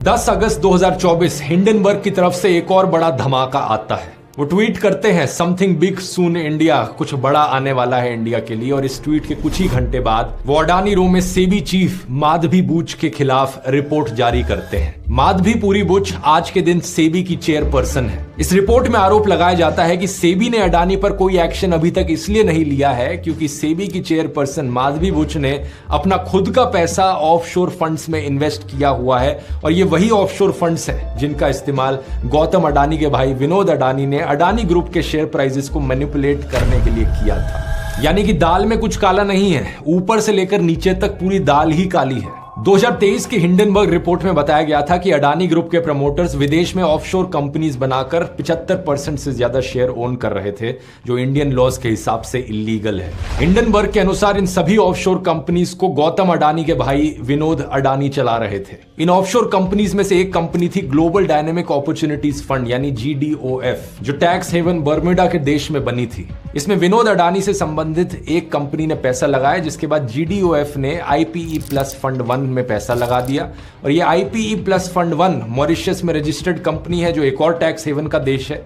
10 अगस्त 2024 Hindenburg की तरफ से एक और बड़ा धमाका आता है। वो ट्वीट करते हैं समथिंग बिग सून इंडिया, कुछ बड़ा आने वाला है इंडिया के लिए। और इस ट्वीट के कुछ ही घंटे बाद वो अडानी रो में सेबी चीफ माधवी बुच के खिलाफ रिपोर्ट जारी करते हैं। माधवी पुरी बुच आज के दिन सेबी की चेयरपर्सन है। इस रिपोर्ट में आरोप लगाया जाता है कि सेबी ने अडानी पर कोई एक्शन अभी तक इसलिए नहीं लिया है क्योंकि सेबी की चेयरपर्सन माधवी बुच ने अपना खुद का पैसा ऑफशोर फंड्स में इन्वेस्ट किया हुआ है। और ये वही ऑफशोर फंड्स हैं जिनका इस्तेमाल गौतम अडानी के भाई विनोद अडानी ने अडानी ग्रुप के शेयर प्राइसेस को मैनिपुलेट करने के लिए किया था। यानी कि दाल में कुछ काला नहीं है, ऊपर से लेकर नीचे तक पूरी दाल ही काली है। 2023 की हिंडनबर्ग रिपोर्ट में बताया गया था कि अडानी ग्रुप के प्रमोटर्स विदेश में ऑफशोर कंपनीज बनाकर 75% से ज्यादा शेयर ओन कर रहे थे, जो इंडियन लॉज के हिसाब से इलीगल है। हिंडनबर्ग के अनुसार इन सभी ऑफशोर कंपनीज को गौतम अडानी के भाई विनोद अडानी चला रहे थे। इन ऑफशोर कंपनीज में से एक कंपनी थी ग्लोबल डायनेमिक अपॉर्चुनिटीज फंड यानी GDOF, जो टैक्स हेवन बर्मुडा के देश में बनी थी। इसमें विनोद अडानी से संबंधित एक कंपनी ने पैसा लगाया, जिसके बाद GDOF ने IPE प्लस फंड 1 में पैसा लगा दिया। और ये IPE प्लस फंड 1 मॉरिशस में रजिस्टर्ड कंपनी है, जो एक और टैक्स हेवन का देश है।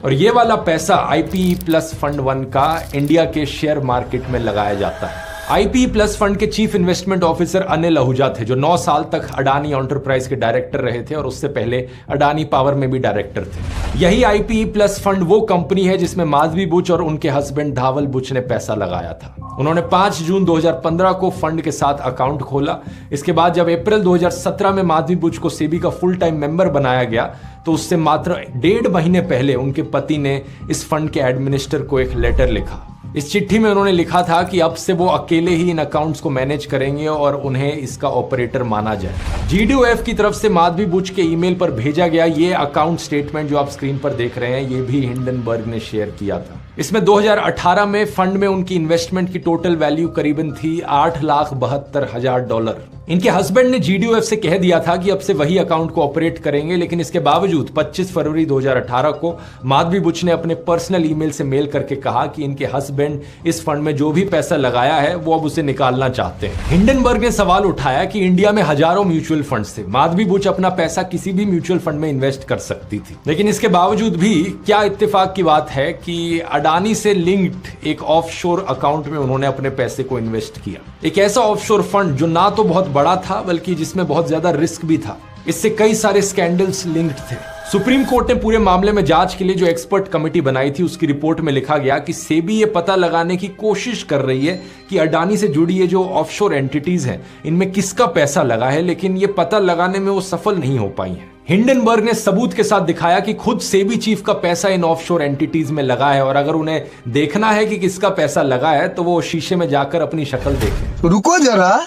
और ये वाला पैसा IPE प्लस फंड 1 का इंडिया के शेयर मार्केट में लगाया जाता है। IPE प्लस फंड के chief investment officer Anil Ahuja थे, जो 9 साल तक अडानी एंटरप्राइज के डायरेक्टर रहे थे और उससे पहले अडानी पावर में भी डायरेक्टर थे। यही IPE प्लस फंड वो कंपनी है जिसमें माधवी बुच और उनके हस्बैंड धावल बुच ने पैसा लगाया था। उन्होंने 5 जून 2015 को फंड के साथ अकाउंट खोला। इसके बाद जब अप्रैल 2017 में माधवी बुच को सेबी का फुल टाइम मेंबर बनाया गया, तो उससे मात्र 1.5 महीने पहले उनके पति ने इस फंड के एडमिनिस्टर को एक लेटर लिखा। इस चिट्ठी में उन्होंने लिखा था कि अब से वो अकेले ही इन अकाउंट्स को मैनेज करेंगे और उन्हें इसका ऑपरेटर माना जाए। GDOF की तरफ से माधवी बुच के ईमेल पर भेजा गया ये अकाउंट स्टेटमेंट जो आप स्क्रीन पर देख रहे हैं, ये भी हिंडनबर्ग ने शेयर किया था। इसमें 2018 में फंड में उनकी इन्वेस्टमेंट की टोटल वैल्यू करीबन थी $8,72,000। इनके हस्बैंड ने GDOF से कह दिया था कि अब से वही अकाउंट को ऑपरेट करेंगे, लेकिन इसके बावजूद 25 फरवरी 2018 को माधवी बुच ने अपने पर्सनल ईमेल से मेल करके कहा कि इनके हस्बैंड इस फंड में जो भी पैसा लगाया है वो अब उसे निकालना चाहते हैं। हिंडनबर्ग ने सवाल उठाया कि इंडिया में हजारों म्यूचुअल फंड्स थे, माधवी बुच अपना पैसा किसी भी म्यूचुअल फंड में इन्वेस्ट कर सकती थी, लेकिन इसके बावजूद भी क्या इत्तेफाक की बात है कि अडानी से लिंक्ड एक ऑफशोर अकाउंट में उन्होंने अपने पैसे को इन्वेस्ट किया। एक ऐसा ऑफशोर फंड जो ना तो बहुत बड़ा था बल्कि जिसमें बहुत ज्यादा रिस्क भी था। इससे कई सारे स्कैंडल्स लिंक्ड थे। सुप्रीम कोर्ट ने पूरे मामले में जांच के लिए जो एक्सपर्ट कमेटी बनाई थी, उसकी रिपोर्ट में लिखा गया कि सेबी ये पता लगाने की कोशिश कर रही है कि अडानी से जुड़ी ये जो ऑफशोर एंटिटीज हैं, इनमें किसका पैसा लगा है, लेकिन ये पता लगाने में वो सफल नहीं हो पाई है। हिंडनबर्ग ने सबूत के साथ दिखाया कि खुद सेबी चीफ का पैसा इन ऑफशोर एंटिटीज में लगा है, और अगर उन्हें देखना है कि किसका पैसा लगा है तो वो शीशे में जाकर अपनी शक्ल देखें। रुको जरा,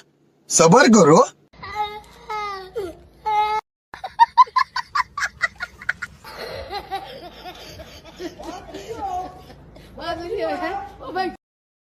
सब्र करो। है